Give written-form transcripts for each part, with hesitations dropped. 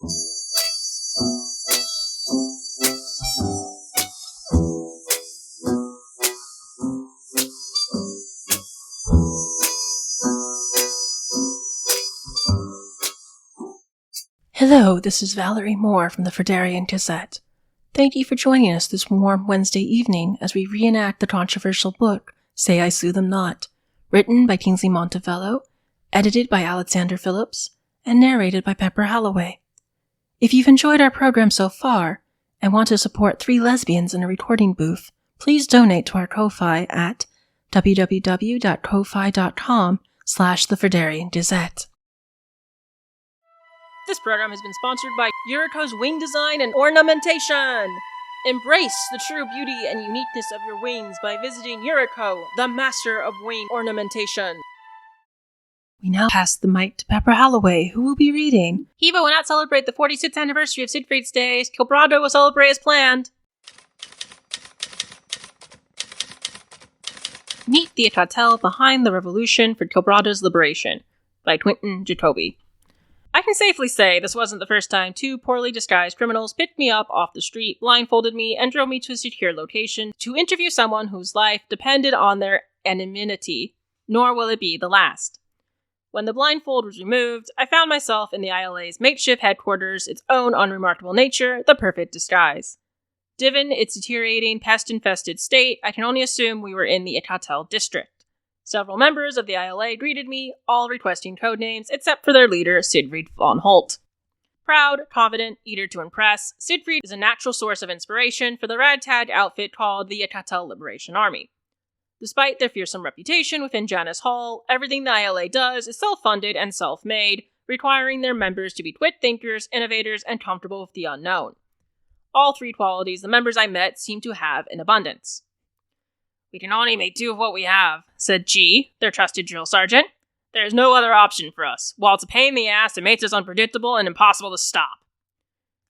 Hello, this is Valerie Moore from the Ferdarian Gazette. Thank you for joining us this warm Wednesday evening as we reenact the controversial book, Say I Slew Them Not, written by Kingsley Montefello, edited by Alexander Phillips, and narrated by Pepper Holloway. If you've enjoyed our program so far and want to support 3 lesbians in a recording booth, please donate to our Ko-Fi at www.kofi.com/the Ferdarian Gazette. This program has been sponsored by Yuriko's Wing Design and Ornamentation. Embrace the true beauty and uniqueness of your wings by visiting Yuriko, the master of wing ornamentation. We now pass the mic to Pepper Holloway, who will be reading. Heva will not celebrate the 46th anniversary of Siegfried's Day. Killbraugha will celebrate as planned. Meet the cartel behind the revolution for Killbraugha's liberation, by Quentin Jacobi. I can safely say this wasn't the first time 2 poorly disguised criminals picked me up off the street, blindfolded me, and drove me to a secure location to interview someone whose life depended on their anonymity, nor will it be the last. When the blindfold was removed, I found myself in the ILA's makeshift headquarters, its own unremarkable nature, the perfect disguise. Given its deteriorating, pest-infested state, I can only assume we were in the cartel district. Several members of the ILA greeted me, all requesting codenames, except for their leader, Siegfried von Holt. Proud, confident, eager to impress, Siegfried is a natural source of inspiration for the ragtag outfit called the Cartel Liberation Army. Despite their fearsome reputation within Janus Hall, everything the ILA does is self-funded and self-made, requiring their members to be quick thinkers, innovators, and comfortable with the unknown. All 3 qualities the members I met seem to have in abundance. "We can only make do with what we have," said G, their trusted drill sergeant. "There is no other option for us. While it's a pain in the ass, it makes us unpredictable and impossible to stop."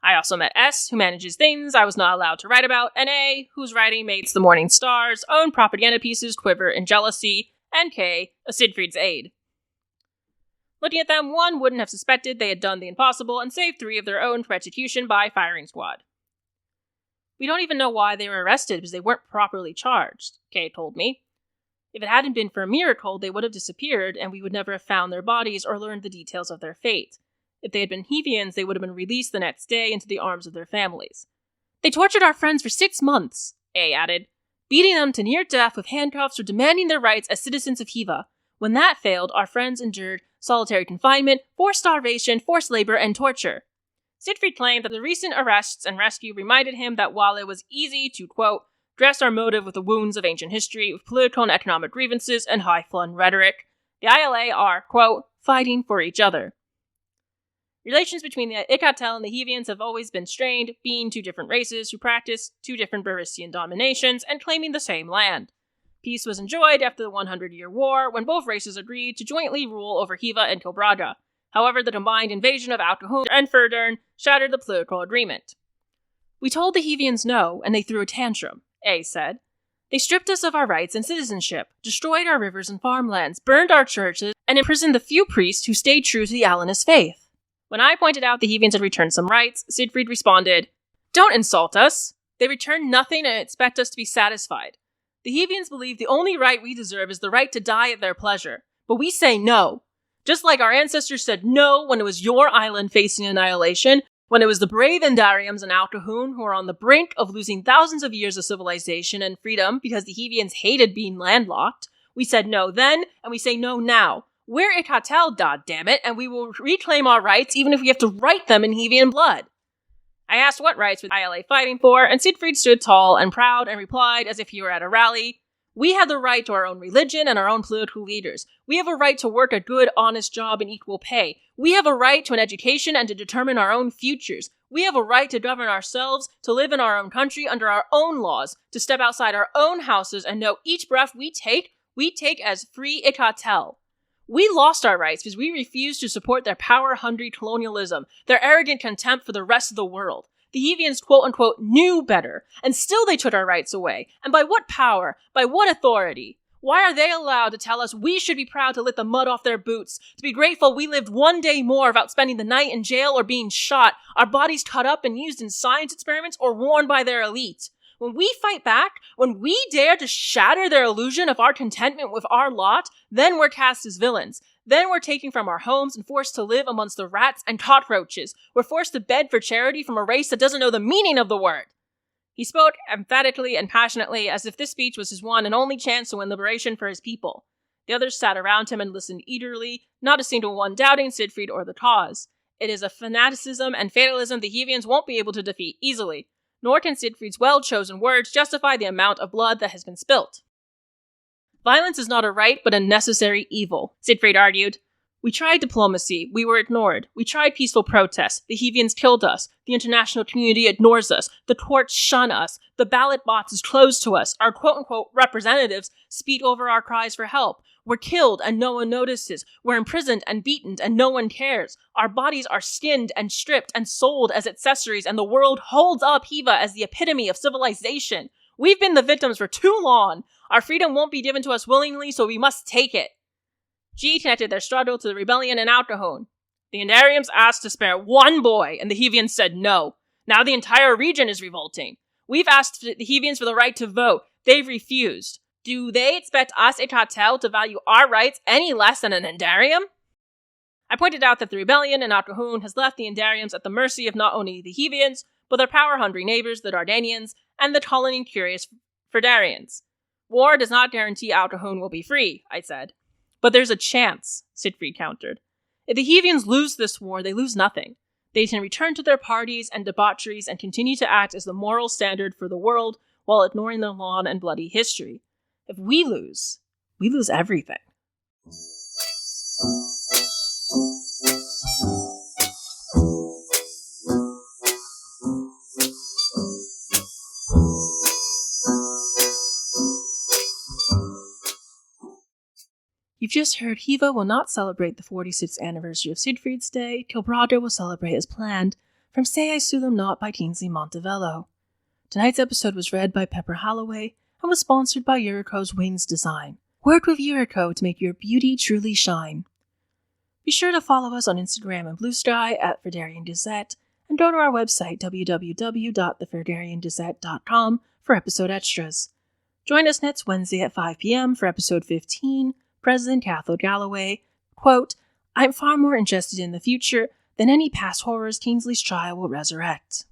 I also met S, who manages things I was not allowed to write about, and A, whose writing makes the Morning Star's own propaganda pieces quiver in jealousy, and K, a Siegfried's aide. Looking at them, one wouldn't have suspected they had done the impossible and saved 3 of their own from execution by firing squad. "We don't even know why they were arrested because they weren't properly charged," Kay told me. "If it hadn't been for a miracle, they would have disappeared, and we would never have found their bodies or learned the details of their fate. If they had been Hevians, they would have been released the next day into the arms of their families. They tortured our friends for 6 months, A added, beating them to near death with handcuffs or demanding their rights as citizens of Heva. When that failed, our friends endured solitary confinement, forced starvation, forced labor, and torture." Siegfried claimed that the recent arrests and rescue reminded him that while it was easy to, quote, dress our motive with the wounds of ancient history, with political and economic grievances and high-flown rhetoric, the ILA are, quote, fighting for each other. Relations between the Icatel and the Hevians have always been strained, being 2 different races who practice 2 different Baristian dominations and claiming the same land. Peace was enjoyed after the 100-Year War, when both races agreed to jointly rule over Heva and Killbraugha. However, the combined invasion of Al-Kahun and Ferdern shattered the political agreement. "We told the Hevians no, and they threw a tantrum," A said. "They stripped us of our rights and citizenship, destroyed our rivers and farmlands, burned our churches, and imprisoned the few priests who stayed true to the Alanist faith." When I pointed out the Hevians had returned some rights, Siegfried responded, "Don't insult us. They returned nothing and expect us to be satisfied. The Hevians believe the only right we deserve is the right to die at their pleasure, but we say no. Just like our ancestors said no when it was your island facing annihilation, when it was the brave Endariums and Al-Kahun who were on the brink of losing thousands of years of civilization and freedom because the Hevians hated being landlocked. We said no then, and we say no now. We're Icatel, goddammit, and we will reclaim our rights even if we have to write them in Hevian blood." I asked what rights was ILA fighting for, and Siegfried stood tall and proud and replied as if he were at a rally, "We have the right to our own religion and our own political leaders. We have a right to work a good, honest job and equal pay. We have a right to an education and to determine our own futures. We have a right to govern ourselves, to live in our own country under our own laws, to step outside our own houses and know each breath we take as free Icatel. We lost our rights because we refused to support their power-hungry colonialism, their arrogant contempt for the rest of the world. The Hevians, quote-unquote, knew better, and still they took our rights away. And by what power? By what authority? Why are they allowed to tell us we should be proud to lick the mud off their boots, to be grateful we lived one day more without spending the night in jail or being shot, our bodies cut up and used in science experiments or worn by their elite? When we fight back, when we dare to shatter their illusion of our contentment with our lot, then we're cast as villains. Then we're taken from our homes and forced to live amongst the rats and cockroaches. We're forced to beg for charity from a race that doesn't know the meaning of the word. He spoke emphatically and passionately, as if this speech was his one and only chance to win liberation for his people. The others sat around him and listened eagerly, not a single one doubting Siegfried or the cause. It is a fanaticism and fatalism the Hevians won't be able to defeat easily, nor can Siegfried's well-chosen words justify the amount of blood that has been spilt. Violence is not a right, but a necessary evil, Siegfried argued. We tried diplomacy, we were ignored. We tried peaceful protest, the Hevians killed us. The international community ignores us. The courts shun us. The ballot box is closed to us. Our quote-unquote representatives speak over our cries for help. We're killed and no one notices. We're imprisoned and beaten and no one cares. Our bodies are skinned and stripped and sold as accessories, and the world holds up Heva as the epitome of civilization. We've been the victims for too long. Our freedom won't be given to us willingly, so we must take it. G connected their struggle to the rebellion in Alcahon. The Indariums asked to spare one boy, and the Hevians said no. Now the entire region is revolting. We've asked the Hevians for the right to vote. They've refused. Do they expect us, a cartel, to value our rights any less than an Indarium? I pointed out that the rebellion in Alcahon has left the Indariums at the mercy of not only the Hevians, but their power-hungry neighbors, the Dardanians, and the colony-curious Ferdarians. War does not guarantee Alcahon will be free, I said. But there's a chance, Siegfried countered. If the Hevians lose this war, they lose nothing. They can return to their parties and debaucheries and continue to act as the moral standard for the world while ignoring their long and bloody history. If we lose everything. You've just heard Heva will not celebrate the 46th anniversary of Siegfried's Day. Killbraugha will celebrate as planned, from Say I Sue Them Not by Kingsley Montevello. Tonight's episode was read by Pepper Holloway and was sponsored by Yuriko's Wings Design. Work with Yuriko to make your beauty truly shine. Be sure to follow us on Instagram and Blue Sky at Ferdarian Gazette, and go to our website www.theferdariangazette.com for episode extras. Join us next Wednesday at 5 p.m. for episode 15, President Cathal Galloway. Quote, I'm far more interested in the future than any past horrors Kingsley's trial will resurrect.